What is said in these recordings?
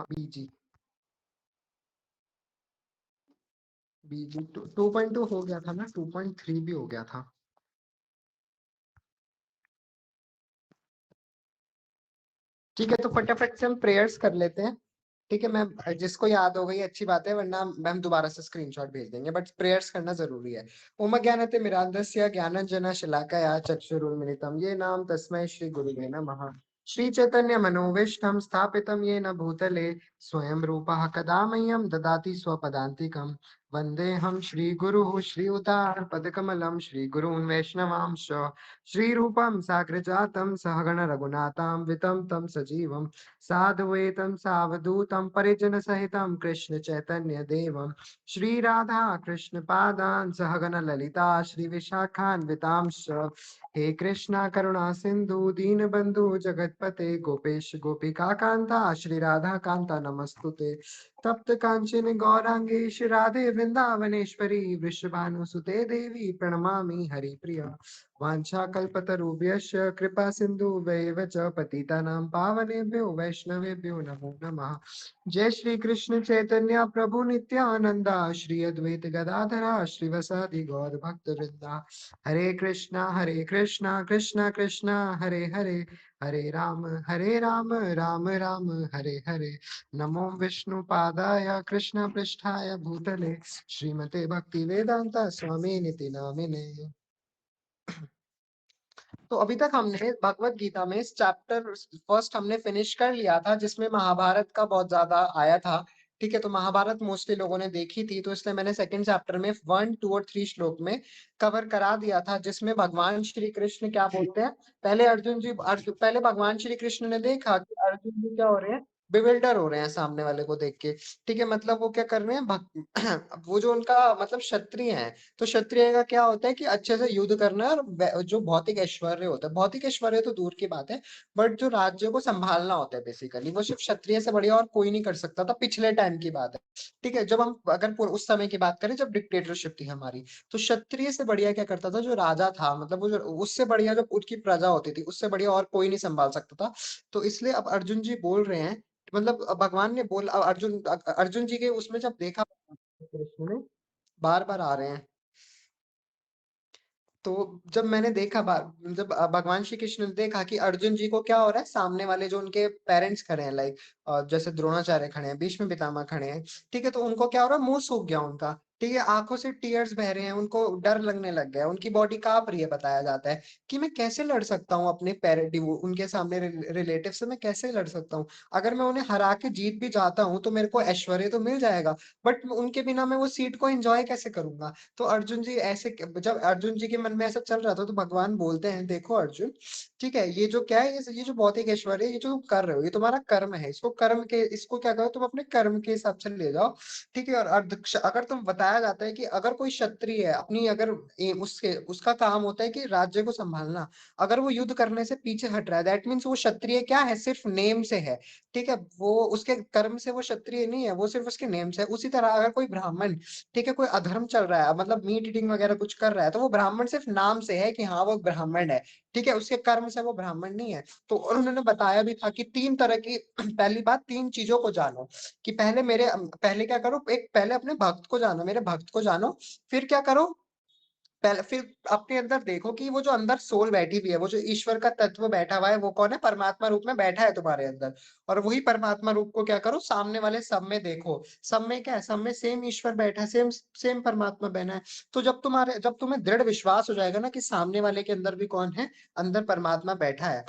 बीजी बीजी 2.2 हो गया था ना, 2.3 भी हो गया था। ठीक है, तो फटाफट से हम प्रेयर्स कर लेते हैं। ठीक है, मैं जिसको याद हो गई अच्छी बात है, वरना हम दोबारा से स्क्रीनशॉट भेज देंगे, बट प्रेयर्स करना जरूरी है। ओम ज्ञानते मिरांधस्य ज्ञानंजना शलाकया चक्षुरुन्मिलितं येन तस्मै श्री गुरुवे नमः। श्री चैतन्य मनोविष्टं स्थापितं येन भूतले स्वयं रूपः कदा मह्यं ददाति स्वपदान्तिकं। वन्देऽहं श्रीगुरुः श्रीयुतापदकमलं श्रीगुरून् वैष्णवांश्च श्रीरूपं साग्रजातं सहगण रघुनाथां वितं तं सजीवं साद्वैतं सावधूतं परिजनसहितं कृष्ण चैतन्य देवं श्री राधा कृष्ण पादान् सहगण ललिता श्री विशाखान्वितांश्च। हे कृष्णा करुणा सिंधु दीनबंधु जगतपते गोपेश गोपिका कांता श्री राधा कांता नमस्तुते। तप्त कांचन गौरांगी श्री राधे वृंदावनेश्वरी वृषभानुसुते देवी प्रणमामि हरिप्रिया। वाञ्छाकल्पतरुभ्यश्च कृपा सिन्धुभ्यैव च पतितानां पावनेभ्यो वैष्णवेभ्यो नमो नमः। जय श्री कृष्ण चैतन्य प्रभु नित्यानंद श्री अद्वैत गदाधर श्रीवासादि गौर भक्त वृंदा। हरे कृष्णा कृष्णा कृष्णा हरे हरे, हरे राम राम राम हरे हरे। नमो विष्णु पादाय कृष्ण पृष्ठाय भूतले श्रीमते भक्ति वेदांता स्वामी निति नामिने। तो अभी तक हमने भगवत गीता में इस चैप्टर फर्स्ट हमने फिनिश कर लिया था, जिसमें महाभारत का बहुत ज्यादा आया था। ठीक है, तो महाभारत मोस्टली लोगों ने देखी थी, तो इसलिए मैंने सेकंड चैप्टर में 1, 2 और 3 श्लोक में कवर करा दिया था, जिसमें भगवान श्री कृष्ण क्या बोलते हैं। पहले पहले भगवान श्री कृष्ण ने देखा कि अर्जुन जी क्या हो रहे हैं, बिविल्डर हो रहे हैं सामने वाले को देख के। ठीक है, मतलब वो क्या कर रहे हैं, वो जो उनका मतलब क्षत्रिय है, तो क्षत्रिय का क्या होता है कि अच्छे से युद्ध करना है, और जो भौतिक ऐश्वर्य होता है, भौतिक ऐश्वर्य तो दूर की बात है, बट जो राज्य को संभालना होता है बेसिकली, वो सिर्फ क्षत्रिय से बढ़िया और कोई नहीं कर सकता था, पिछले टाइम की बात है। ठीक है, जब हम अगर उस समय की बात करें जब डिक्टेटरशिप थी हमारी, तो क्षत्रिय से बढ़िया क्या करता था, जो राजा था, मतलब वो जो उससे बढ़िया जो उसकी प्रजा होती थी, उससे बढ़िया और कोई नहीं संभाल सकता था। तो इसलिए अब अर्जुन जी बोल रहे हैं, मतलब भगवान ने बोल अर्जुन अर्जुन जी के उसमें जब देखा कृष्ण ने बार बार आ रहे हैं, तो जब मैंने देखा जब भगवान श्री कृष्ण ने देखा कि अर्जुन जी को क्या हो रहा है, सामने वाले जो उनके पेरेंट्स खड़े हैं, लाइक जैसे द्रोणाचार्य खड़े हैं, भीष्म पितामह खड़े हैं। ठीक है, तो उनको क्या हो रहा है, मुंह सूख गया उनका। ठीक है, आंखों से टीयर्स बह रहे हैं, उनको डर लगने लग गया, उनकी बॉडी कांप रही है। बताया जाता है कि मैं कैसे लड़ सकता हूँ अपने पेरेंट, उनके सामने रिलेटिव से मैं कैसे लड़ सकता हूँ। अगर मैं उन्हें हरा के जीत भी जाता हूँ तो मेरे को ऐश्वर्य तो मिल जाएगा, बट उनके बिना मैं वो सीट को एंजॉय कैसे करूंगा। तो अर्जुन जी ऐसे, जब अर्जुन जी के मन में ऐसा चल रहा था, तो भगवान बोलते हैं, देखो अर्जुन, ठीक है, ये जो क्या है, ये जो भौतिक ऐश्वर्य है, ये जो तुम कर रहे हो, ये तुम्हारा कर्म है, इसको क्या करो, तुम अपने कर्म के हिसाब से ले जाओ। ठीक है, और अगर तुम, बताया जाता है कि अगर कोई क्षत्रिय है अपनी, अगर उसके उसका काम होता है कि राज्य को संभालना, अगर वो युद्ध करने से पीछे हट रहा है, दैट मीन्स वो क्षत्रिय क्या है, सिर्फ नेम से है। ठीक है, वो उसके कर्म से वो क्षत्रिय नहीं है, वो सिर्फ उसके नेम से है। उसी तरह अगर कोई ब्राह्मण, ठीक है, कोई अधर्म चल रहा है, मतलब मीट ईटिंग वगैरह कुछ कर रहा है, तो वो ब्राह्मण सिर्फ नाम से है कि हाँ वो ब्राह्मण है। ठीक है, उसके कर्म से वो ब्राह्मण नहीं है। तो और उन्होंने बताया भी था कि 3 तरह की पहली बात, 3 चीजों को जानो, कि पहले क्या करो, पहले अपने भक्त को जानो, मेरे भक्त को जानो। फिर क्या करो, पहले फिर अपने अंदर देखो कि वो जो अंदर सोल बैठी हुई है, वो जो ईश्वर का तत्व बैठा हुआ है, वो कौन है, परमात्मा रूप में बैठा है तुम्हारे अंदर। और वही परमात्मा रूप को क्या करो, सामने वाले सब में देखो। सब में क्या है, सब में सेम ईश्वर बैठा है, सेम सेम परमात्मा बहना है। तो जब तुम्हें दृढ़ विश्वास हो जाएगा ना कि सामने वाले के अंदर भी कौन है, अंदर परमात्मा बैठा है,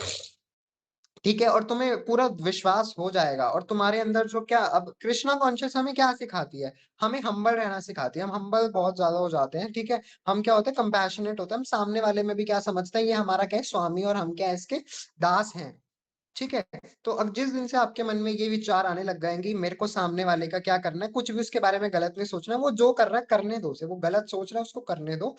ठीक है, और तुम्हें पूरा विश्वास हो जाएगा, और तुम्हारे अंदर जो क्या, अब कृष्णा कॉन्शियस हमें क्या सिखाती है, हमें हम्बल रहना सिखाती है। हम हम्बल बहुत ज्यादा हो जाते हैं। ठीक है, हम क्या होते हैं, कंपैशनेट होते हैं, हम सामने वाले में भी क्या समझते हैं, ये हमारा क्या है, स्वामी, और हम क्या है, इसके दास हैं। ठीक है, तो अब जिस दिन से आपके मन में ये विचार आने लग जाएंगे कि मेरे को सामने वाले का क्या करना है, कुछ भी उसके बारे में गलत नहीं सोचना है, वो जो कर रहा है करने दो उसे, वो गलत सोच रहा है उसको करने दो।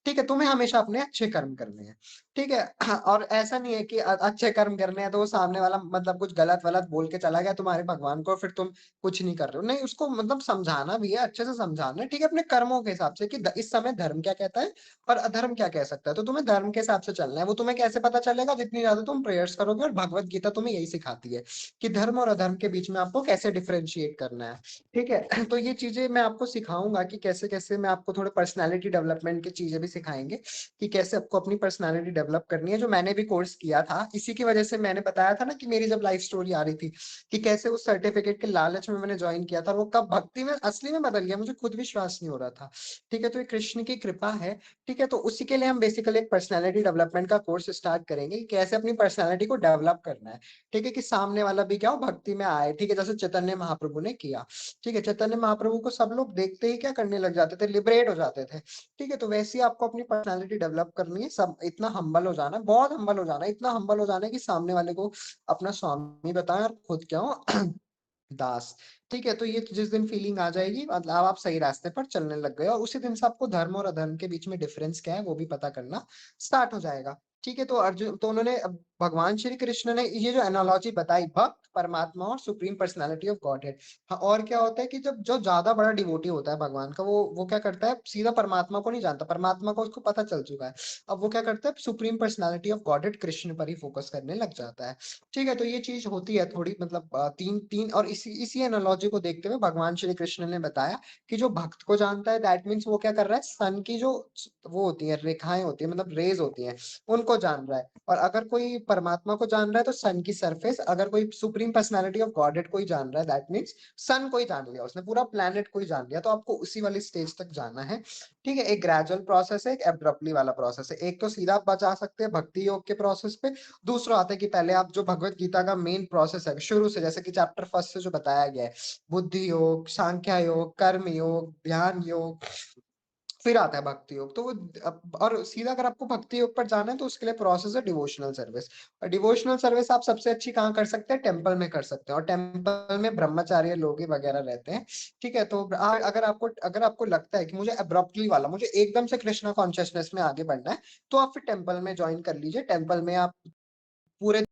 ठीक है, तुम्हें हमेशा अपने अच्छे कर्म करने हैं, ठीक है? और ऐसा नहीं है कि अच्छे कर्म करने हैं तो वो सामने वाला मतलब कुछ गलत-वलत बोल के चला गया तुम्हारे भगवान को, फिर तुम कुछ नहीं कर रहे हो। नहीं, उसको मतलब समझाना भी है, अच्छे से समझाना है, ठीक है? अपने कर्मों के हिसाब से कि इस समय धर्म क्या कहता है और अधर्म क्या कह सकता है। तो तुम्हें धर्म के हिसाब से चलना है। वो तुम्हें कैसे पता चलेगा? जितनी ज्यादा तुम प्रेयर्स करोगे, और भगवत गीता तुम्हें यही सिखाती है कि धर्म और अधर्म के बीच में आपको कैसे डिफरेंशिएट करना है, ठीक है? तो ये चीजें मैं आपको सिखाऊंगा कि कैसे-कैसे मैं आपको थोड़े पर्सनैलिटी डेवलपमेंट की चीजें भी सिखाएँगे कि कैसे आपको अपनी पर्सनैलिटी डेवलप करनी है, जो मैंने भी कोर्स किया था। इसी की वजह से मैंने बताया था ना कि मेरी जब लाइफ स्टोरी आ रही थी, कि कैसे उस सर्टिफिकेट के लालच में मैंने जॉइन किया था और वो कब भक्ति में असली में बदल गया, मुझे खुद विश्वास नहीं हो रहा था। ठीक है? तो ये कृष्ण की कृपा है, ठीक है? तो उसी के लिए हम बेसिकली एक पर्सनैलिटी डेवलपमेंट का कोर्स स्टार्ट करेंगे कि कैसे अपनी पर्सनैलिटी को डेवलप करना है, ठीक है? कि सामने वाला भी क्या हो, भक्ति में आए, ठीक है? जैसे चैतन्य महाप्रभु ने किया, ठीक है? चैतन्य महाप्रभु को सब लोग देखते ही क्या करने लग जाते थे, लिबरेट हो जाते थे। ठीक है, तो वैसे ही आपको अपनी पर्सनैलिटी डेवलप करनी है। सब इतना हम्बल हो जाना है, बहुत हम्बल हो जाना है, इतना हम्बल हो जाना है कि सामने वाले को अपना स्वामी बताएं और खुद क्या हो दास। ठीक है, तो ये जिस दिन फीलिंग आ जाएगी, मतलब आप सही रास्ते पर चलने लग गए, और उसी दिन से आपको धर्म और अधर्म के बीच में डिफरेंस क्या है वो भी पता करना स्टार्ट हो जाएगा। ठीक है, तो अर्जुन तो उन्होंने भगवान श्री कृष्ण ने ये जो एनालॉजी बताई, भक्त, परमात्मा और सुप्रीम पर्सनालिटी ऑफ गॉडहेड। हाँ, और क्या होता है कि जब जो ज्यादा बड़ा डिवोटी होता है भगवान का, वो क्या करता है, सीधा परमात्मा को नहीं जानता, परमात्मा को उसको पता चल चुका है। अब वो क्या करता है, supreme personality of godhead Krishna पर ही फोकस करने लग जाता है। ठीक है, तो ये चीज होती है थोड़ी, मतलब तीन तीन, और इसी इसी एनालॉजी को देखते हुए भगवान श्री कृष्ण ने बताया कि जो भक्त को जानता है, दैट मीन्स वो क्या कर रहा है, सन की जो वो होती है, रेखाएं होती है, मतलब रेज होती हैं, उनको जान रहा है। और अगर कोई परमात्मा को जान रहा है तो सन की सरफेस, अगर कोई सुप्रीम पर्सनालिटी ऑफ गॉडेड को ही जान रहा है, दैट मीन्स सन को ही जान लिया उसने, पूरा प्लेनेट को ही जान लिया। तो आपको उसी वाली स्टेज तक जाना है। ठीक है, एक ग्रेजुअल प्रोसेस है, एक एब्रप्टली वाला प्रोसेस है। एक तो सीधा आप बचा सकते हैं भक्ति योग के प्रोसेस पे। दूसरा आता है कि पहले आप जो भगवत गीता का मेन प्रोसेस है शुरू से, जैसे कि चैप्टर फर्स्ट से जो बताया गया है, बुद्धि योग, सांख्य योग, कर्म योग, ध्यान योग, फिर आता है भक्ति योग। तो वो और सीधा अगर आपको भक्ति योग पर जाना है तो उसके लिए प्रोसेस है डिवोशनल सर्विस। और डिवोशनल सर्विस आप सबसे अच्छी कहाँ कर सकते हैं, टेम्पल में कर सकते हैं, और टेम्पल में ब्रह्मचार्य लोग ही वगैरह रहते हैं। ठीक है, तो अगर आपको लगता है कि मुझे अब्रप्टली वाला, मुझे एकदम से कृष्णा कॉन्शियसनेस में आगे बढ़ना है, तो आप फिर टेम्पल में ज्वाइन कर लीजिए। टेम्पल में आप पूरे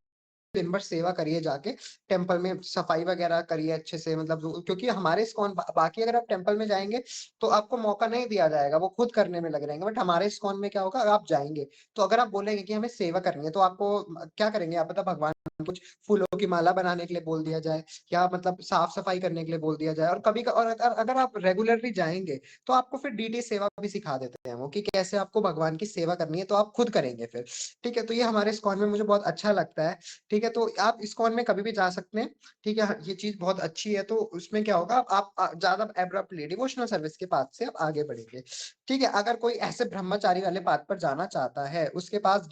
दिन भर सेवा करिए जाके, टेम्पल में सफाई वगैरह करिए अच्छे से, मतलब क्योंकि हमारे इस्कॉन बाकी अगर आप टेम्पल में जाएंगे तो आपको मौका नहीं दिया जाएगा, वो खुद करने में लग रहेंगे। बट हमारे इस्कॉन में क्या होगा, अगर आप जाएंगे तो अगर आप बोलेंगे कि हमें सेवा करनी है, तो आपको क्या करेंगे आप, पता, भगवान कुछ फूलों की माला बनाने के लिए बोल दिया जाए, या मतलब साफ सफाई करने के लिए बोल दिया जाए। और कभी और अगर आप रेगुलरली जाएंगे तो आपको फिर डीटी सेवा भी सिखा देते हैं वो, कि कैसे आपको भगवान की सेवा करनी है, तो आप खुद करेंगे फिर। ठीक है, तो ये हमारे इस्कॉन में मुझे बहुत अच्छा लगता है। ठीक है, तो आप इस्कॉन में कभी भी जा सकते हैं। ठीक है, ये चीज बहुत अच्छी है। तो उसमें क्या होगा, आप ज्यादा एब्रप्टली डिवोशनल सर्विस के पाथ से आप आगे बढ़ेंगे। ठीक है, अगर कोई ऐसे ब्रह्मचारी वाले पाथ पर जाना चाहता है, उसके पास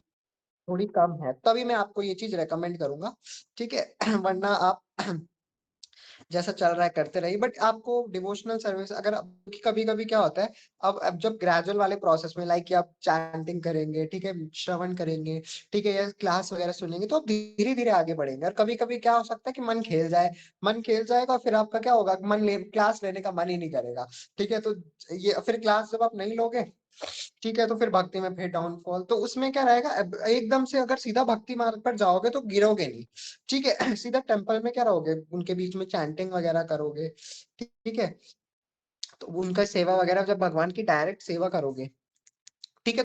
थोड़ी कम है, तभी मैं आपको ये चीज रेकमेंड करूंगा। ठीक है वरना आप जैसा चल रहा है करते रहिए। बट आपको डिवोशनल सर्विस अगर कभी कभी क्या होता है, अब जब ग्रेजुअल वाले प्रोसेस में, लाइक कि आप चैंटिंग करेंगे, ठीक है, श्रवण करेंगे, ठीक है, या क्लास वगैरह सुनेंगे, तो आप धीरे धीरे आगे बढ़ेंगे। और कभी कभी क्या हो सकता है कि मन खेल जाए, मन खेल जाएगा और फिर आपका क्या होगा, क्लास लेने का मन ही नहीं करेगा। ठीक है, तो ये फिर क्लास जब आप नहीं लोगे, ठीक है, तो फिर भक्ति में फिर डाउनफॉल। तो उसमें क्या रहेगा, एकदम से अगर सीधा भक्ति मार्ग पर जाओगे तो गिरोगे नहीं। ठीक है सीधा टेम्पल में क्या रहोगे, उनके बीच में चैंटिंग वगैरह करोगे। ठीक है, तो उनका सेवा वगैरह, जब भगवान की डायरेक्ट सेवा करोगे,